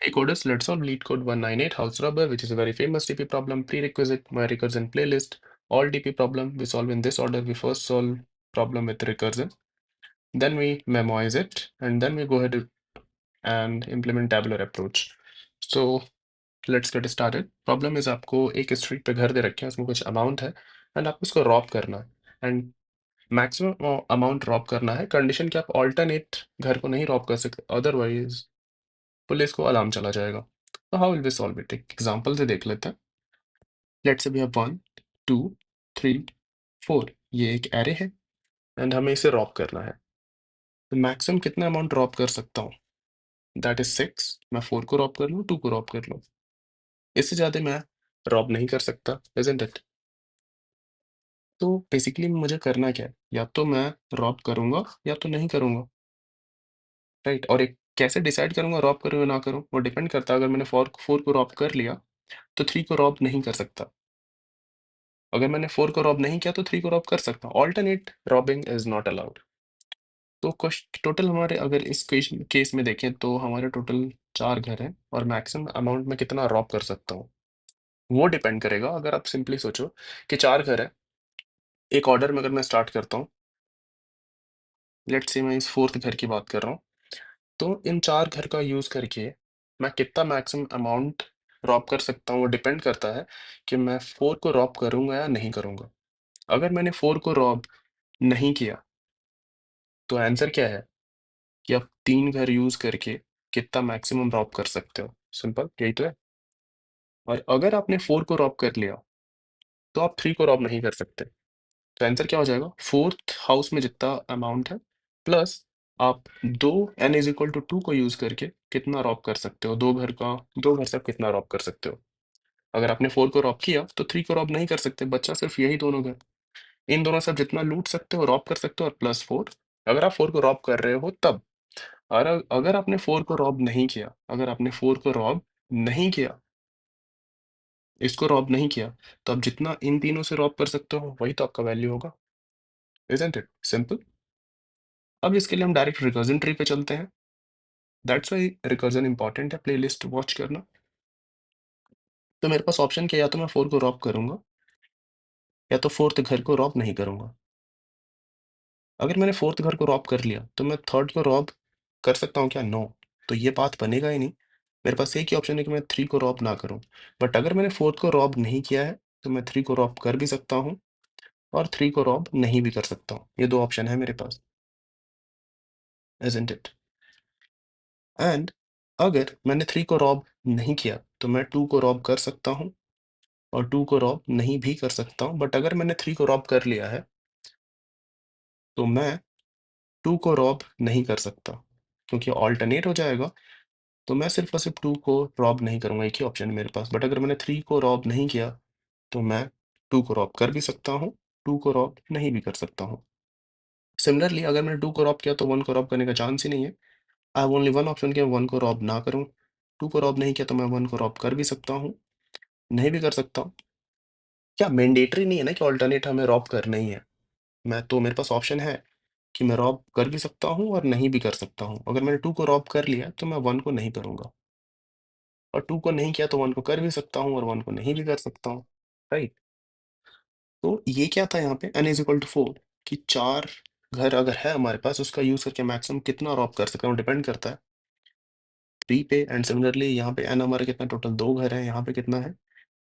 Hey coders, let's solve LeetCode 198 House Robber, which is a very famous TP problem. Prerequisite, my recursion playlist. All TP problem we solve in this order. We first solve problem with recursion, then we memoize it, and then we go ahead and implement tabular approach. So let's get started. Problem is आपको एक street पे घर दे रखे हैं, उसमें कुछ amount है and आपको उसको रॉब करना है एंड मैक्सिमम अमाउंट रॉब करना है। कंडीशन कि आप ऑल्टरनेट घर को नहीं रॉब कर सकते, अदरवाइज पुलिस को अलार्म चला जाएगा। तो how will we solve it? एक एग्जांपल से देख लेते हैं। लेट्स से वी हैव 1 2 3 4, ये एक एरे है एंड हमें इसे रॉब करना है। तो मैक्सिमम कितना अमाउंट रॉब कर सकता हूँ? That is 6। मैं 4 को रॉब कर लूँ, 2 को रॉब कर लूँ, इससे ज्यादा मैं रॉब नहीं कर सकता, इजंट इट? तो बेसिकली मुझे करना क्या है, या तो मैं रॉब करूंगा या तो नहीं करूंगा, राइट? और एक कैसे डिसाइड करूंगा रॉब करूँ या ना करूँ, वो डिपेंड करता है। अगर मैंने 4 को रॉब कर लिया तो 3 को रॉब नहीं कर सकता। अगर मैंने 4 को रॉब नहीं किया तो 3 को रॉब कर सकता हूँ। Alternate robbing is not allowed. तो टोटल हमारे अगर इस केस में देखें तो हमारे टोटल 4 घर हैं और मैक्सिमम अमाउंट में कितना रॉब कर सकता हूँ वो डिपेंड करेगा। अगर आप सिंपली सोचो कि 4 घर है, एक ऑर्डर में अगर मैं स्टार्ट करता हूँ, लेट्स से मैं इस फोर्थ घर की बात कर रहा हूँ, तो इन 4 घर का यूज करके मैं कितना मैक्सिमम अमाउंट रॉब कर सकता हूँ वो डिपेंड करता है कि मैं 4 को रॉब करूंगा या नहीं करूंगा। अगर मैंने 4 को रॉब नहीं किया तो आंसर क्या है कि आप 3 घर यूज करके कितना मैक्सिमम रॉब कर सकते हो। सिंपल यही तो है। और अगर आपने 4 को रॉब कर लिया तो आप 3 को रॉब नहीं कर सकते। तो आंसर क्या हो जाएगा? फोर्थ हाउस में जितना अमाउंट है प्लस आप 2 n इज इक्वल टू 2 को यूज करके कितना रॉब कर सकते हो, 2 घर से आप कितना रॉब कर सकते हो। अगर आपने 4 को रॉब किया तो 3 को रॉब नहीं कर सकते, बच्चा सिर्फ यही दोनों घर। इन दोनों से आप जितना लूट सकते हो रॉब कर सकते हो, और प्लस 4 अगर आप 4 को रॉब कर रहे हो तब। और अगर आपने 4 को रॉब नहीं किया, अगर आपने 4 को रॉब नहीं किया, इसको रॉब नहीं किया, तो आप जितना इन तीनों से रॉब कर सकते हो वही तो आपका वैल्यू होगा। Isn't it simple? अब इसके लिए हम डायरेक्ट रिकर्जन ट्री पे चलते हैं। दैट्स वाई रिकर्जन इंपॉर्टेंट है, प्लेलिस्ट वॉच करना। तो मेरे पास ऑप्शन क्या है, या तो मैं 4 को रॉब करूंगा या तो फोर्थ घर को रॉब नहीं करूंगा। अगर मैंने फोर्थ घर को रॉब कर लिया तो मैं थर्ड को रॉब कर सकता हूँ क्या? नो। तो ये बात बनेगा ही नहीं। मेरे पास एक ही ऑप्शन है कि मैं 3 को रॉब ना करूं। बट अगर मैंने फोर्थ को रॉब नहीं किया है तो मैं 3 को रॉब कर भी सकता हूँ और 3 को रॉब नहीं भी कर सकता हूँ। ये दो ऑप्शन है मेरे पास, isn't it? एंड अगर मैंने 3 को रॉब नहीं किया तो मैं 2 को रॉब कर सकता हूँ और 2 को रॉब नहीं भी कर सकता हूँ। बट अगर मैंने 3 को रॉब कर लिया है तो मैं 2 को रॉब नहीं कर सकता, क्योंकि ऑल्टरनेट हो जाएगा। तो मैं सिर्फ और सिर्फ 2 को रॉब नहीं करूंगा, एक ही ऑप्शन है मेरे पास। बट अगर मैंने 3 को रॉब नहीं किया तो मैं 2 को रॉब कर भी सकता हूँ, 2 को रॉब नहीं भी कर सकता हूँ। सिमिलरली अगर मैंने 2 को रॉब किया तो 1 को रॉब करने का चांस ही नहीं है। I have only one option कि 1 को रॉब ना करूँ। 2 को रॉब नहीं किया तो मैं 1 को रॉब कर भी सकता हूँ, नहीं भी कर सकता हूँ। क्या मैंडेटरी नहीं है ना कि ऑल्टरनेट हमें रॉब करना ही है? मैं तो मेरे पास ऑप्शन है कि मैं रॉब कर भी सकता हूँ और नहीं भी कर सकता हूँ। अगर मैंने 2 को रॉब कर लिया तो मैं 1 को नहीं करूँगा, और 2 को नहीं किया तो 1 को कर भी सकता हूँ और 1 को नहीं भी कर सकता हूँ, राइट? तो ये क्या था यहाँ पे n इज इक्वल टू 4, कि 4 घर अगर है हमारे पास उसका यूज करके मैक्सिमम कितना रॉब कर सकते हैं वो डिपेंड करता है 3 पे। एंड सिमिलरली यहाँ पे n हमारे कितना, टोटल 2 घर है, यहाँ पे कितना है,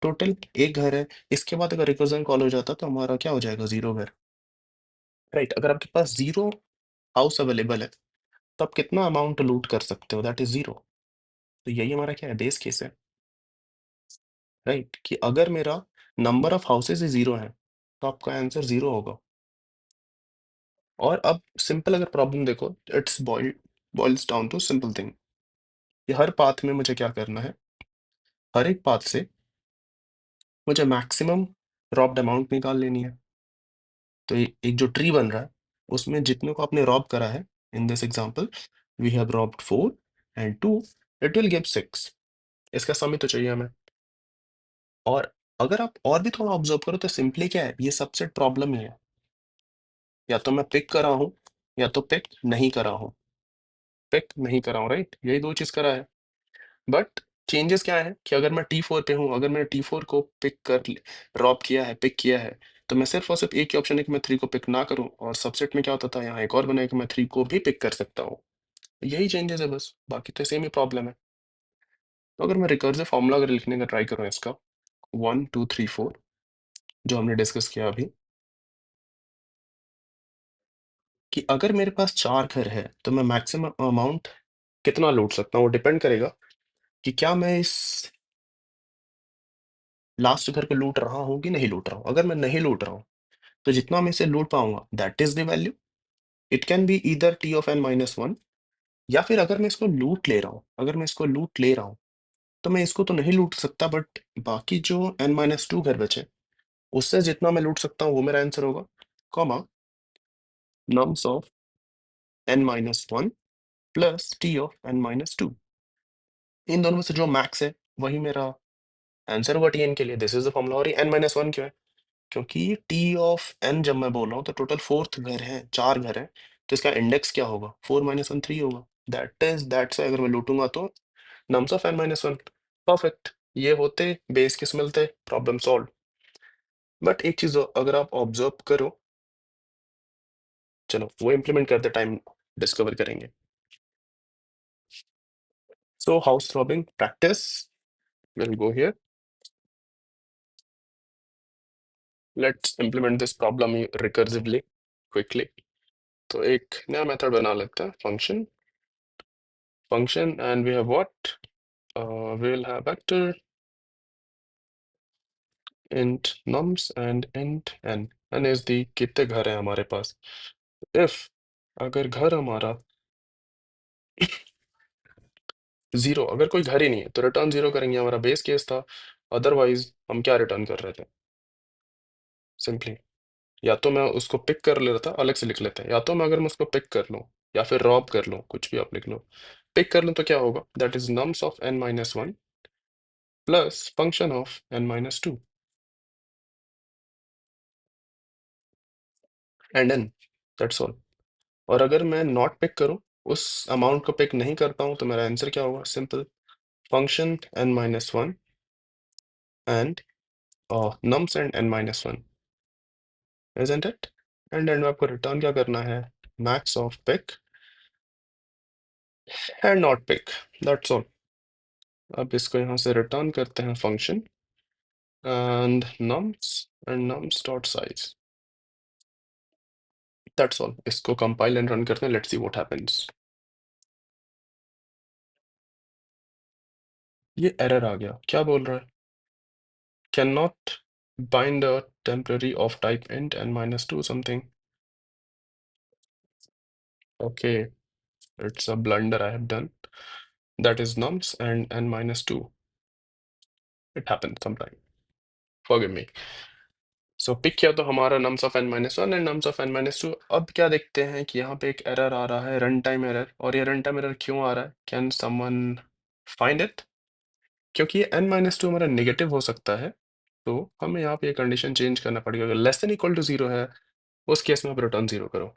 टोटल एक घर है। इसके बाद अगर रिकर्जन कॉल हो जाता तो हमारा क्या हो जाएगा? 0 घर, राइट? अगर आपके पास 0 हाउस अवेलेबल है तो आप कितना अमाउंट लूट कर सकते हो? That is 0। तो यही हमारा क्या है? बेस केस है, राइट? कि अगर मेरा नंबर ऑफ हाउसेज 0 है तो आपका आंसर 0 होगा। और अब सिंपल अगर प्रॉब्लम देखो, it's boils down to simple thing कि हर पाथ में मुझे क्या करना है, हर एक पाथ से मुझे मैक्सिमम रॉब्ड अमाउंट निकाल लेनी है। तो एक जो ट्री बन रहा है उसमें जितने को आपने रॉब करा है, in this example we have robbed 4 and 2, it will give 6। इसका सम ही तो चाहिए हमें। और अगर आप और भी थोड़ा ऑब्जर्व करो तो सिंपली क्या है, ये सबसेट प्रॉब्लम ही है। या तो मैं पिक करा हूं या तो पिक नहीं करा हूं, पिक नहीं करा हूं, राइट? यही दो चीज करा है। बट चेंजेस क्या है कि अगर मैं T4 पे हूँ, अगर मैंने T4 को ड्रॉप किया है, पिक किया है, तो मैं सिर्फ और सिर्फ एक ही ऑप्शन है कि मैं 3 को पिक ना करूँ, और सबसेट में क्या होता था, यहाँ एक और बनाया कि मैं 3 को भी पिक कर सकता हूँ। यही चेंजेस है बस, बाकी तो सेम ही प्रॉब्लम है। तो अगर मैं रिकर्सिव फॉर्मूला अगर लिखने का ट्राई करूँ इसका 1 2 3 4 जो हमने डिस्कस किया अभी, कि अगर मेरे पास 4 घर है तो मैं मैक्सिमम अमाउंट कितना लूट सकता हूँ, वो डिपेंड करेगा कि क्या मैं इस लास्ट घर को लूट रहा हूँ कि नहीं लूट रहा हूँ। अगर मैं नहीं लूट रहा हूँ, तो जितना मैं इसे लूट पाऊँगा that is the value. It can be either T of n-1, या फिर अगर मैं इसको लूट ले रहा हूँ, अगर मैं इसको लूट ले रहा हूँ, तो मैं इसको तो नहीं लूट सकता, बट बाकी जो n-2 घर बचे, उससे जितना मैं लूट सकता हूँ वो मेरा आंसर होगा, comma nums of n-1 plus T of n-2। इन दोनों में से जो मैक्स है वही मेरा आंसर होगा Tn के लिए। This is the formula. और ये n-1 क्यों है? क्योंकि T ऑफ n जब मैं बोल रहा हूँ तो टोटल फोर्थ घर है, 4 घर हैं, तो इसका इंडेक्स क्या होगा? 4 - 1 3 होगा। दैट्स अगर मैं लूटूंगा तो नम्स ऑफ n-1। परफेक्ट। ये होते बेस केस मिलते, प्रॉब्लम सॉल्व। बट एक चीज अगर आप ऑब्जर्व करो, चलो वो इम्प्लीमेंट करते टाइम डिस्कवर करेंगे। So house robbing practice will go here. Let's implement this problem recursively quickly. तो एक नया मेथड बना लेते हैं, function, and we have what? We will have vector int nums and int n। n is the कितने घर हैं हमारे पास। if अगर घर हमारा जीरो, अगर कोई घर ही नहीं है तो रिटर्न जीरो करेंगे, हमारा बेस केस था। अदरवाइज हम क्या रिटर्न कर रहे थे? सिंपली या तो मैं उसको पिक कर ले रहा था, अलग से लिख लेते हैं, या तो मैं अगर मैं उसको पिक कर लूँ या फिर रॉब कर लूँ, कुछ भी आप लिख लो। पिक कर लूँ तो क्या होगा? That is nums of n-1 plus function of n-2 and n। That's all. और अगर मैं नॉट पिक करूं, उस अमाउंट को पिक नहीं करता हूं, तो मेरा आंसर क्या होगा? Simple, function n-1 and nums and n-1, isn't it? End end में आपको रिटर्न क्या करना है? Max of pick and not pick. That's all. अब इसको यहाँ से रिटर्न करते हैं, function and nums dot size. That's all. इसको कंपाइल एंड रन करते हैं, लेट्स सी व्हाट हैपेंस। ये एरर आ गया, क्या बोल रहा है? Cannot bind a temporary of type int n-2 something. Okay, it's a blunder I have done. That is nums and n-2. It happens sometime. Forgive me. So pick किया तो हमारा nums of n-1 and nums of n-2। अब क्या देखते हैं कि यहाँ पे एक एरर आ रहा है, रन टाइम एरर। और ये रन टाइम एरर क्यों आ रहा है? Can someone find it? क्योंकि ये n-2 हमारा नेगेटिव हो सकता है, तो हमें यहाँ पे ये कंडीशन चेंज करना पड़ेगा। अगर लेस देन इक्वल टू 0 है, उस केस में आप रिटर्न 0 करो।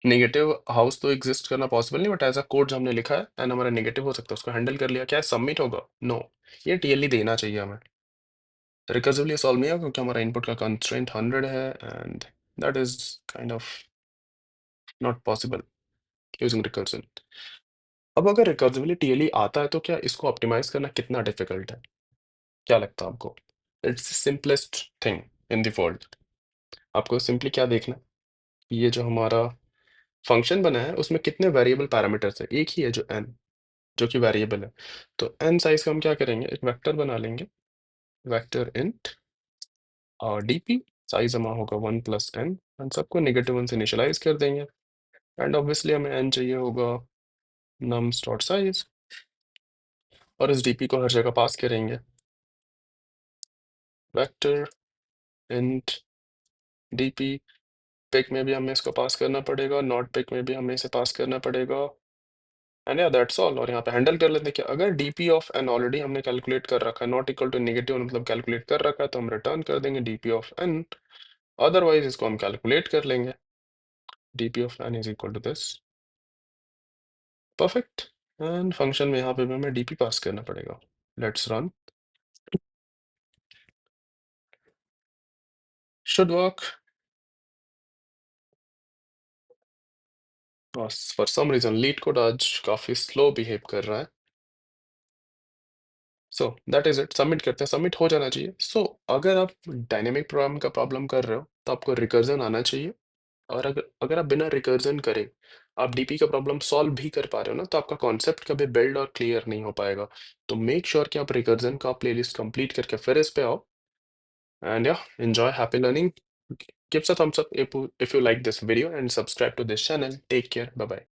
नेगेटिव हाउस तो एग्जिस्ट करना पॉसिबल नहीं, बट एज अ कोड जो हमने लिखा है एंड हमारा नेगेटिव हो सकता है, उसको हैंडल कर लिया। क्या सबमिट होगा? नो। ये टीएलई देना चाहिए हमें। रिकर्सिवली सॉल्व नहीं होगा क्योंकि हमारा इनपुट का कंस्ट्रेंट 100 है, and that is kind of not possible using recursion. अब अगर रिकर्सिवली टीएलई आता है तो क्या इसको ऑप्टिमाइज करना कितना डिफिकल्ट है? क्या लगता है आपको? It's simplest thing in the world. आपको सिंपली क्या देखना है, ये जो हमारा फंक्शन बना है उसमें कितने वेरिएबल पैरामीटर्स है? एक ही है जो n, जो कि वेरिएबल है। तो n साइज का हम क्या करेंगे? एक वेक्टर बना लेंगे, वेक्टर इंट और डीपी साइज हमारा होगा 1 + n, एंड सबको नेगेटिव 1 से इनिशियलाइज कर देंगे। एंड ऑब्वियसली हमें n चाहिए होगा nums डॉट साइज, और इस डीपी को हर जगह पास करेंगे, वेक्टर इंट डीपी। पिक में भी हमें इसको पास करना पड़ेगा, नॉट पिक में भी हमें इसे पास करना पड़ेगा, एंड या दैट्स ऑल। और यहाँ पे हैंडल कर लेते हैं कि अगर डीपी ऑफ एन ऑलरेडी हमने कैलकुलेट कर रखा है, नॉट इक्वल टू नेगेटिव मतलब कैलकुलेट कर रखा है, तो हम रिटर्न कर देंगे डीपी ऑफ एन। अदरवाइज इसको हम कैलकुलेट कर लेंगे, DP of N is equal to this. Perfect. And function में यहाँ पे हमें डीपी पास करना पड़ेगा। Let's run. Should work. For some reason LeetCode आज काफी स्लो बिहेव कर रहा है। So that is it, submit करते हैं, सबमिट हो जाना चाहिए। सो अगर आप डायनेमिक प्रोग्राम का प्रॉब्लम कर रहे हो तो आपको रिकर्जन आना चाहिए। और अगर अगर आप बिना रिकर्जन करे आप डीपी का प्रॉब्लम सॉल्व भी कर पा रहे हो ना, तो आपका कॉन्सेप्ट कभी बिल्ड और क्लियर नहीं हो पाएगा। तो मेक श्योर कि आप रिकर्जन का प्लेलिस्ट कंप्लीट करके फिर इस पे आओ। एंड या, enjoy, happy learning. Give us a thumbs up if you like this video and subscribe to this channel. Take care. Bye bye.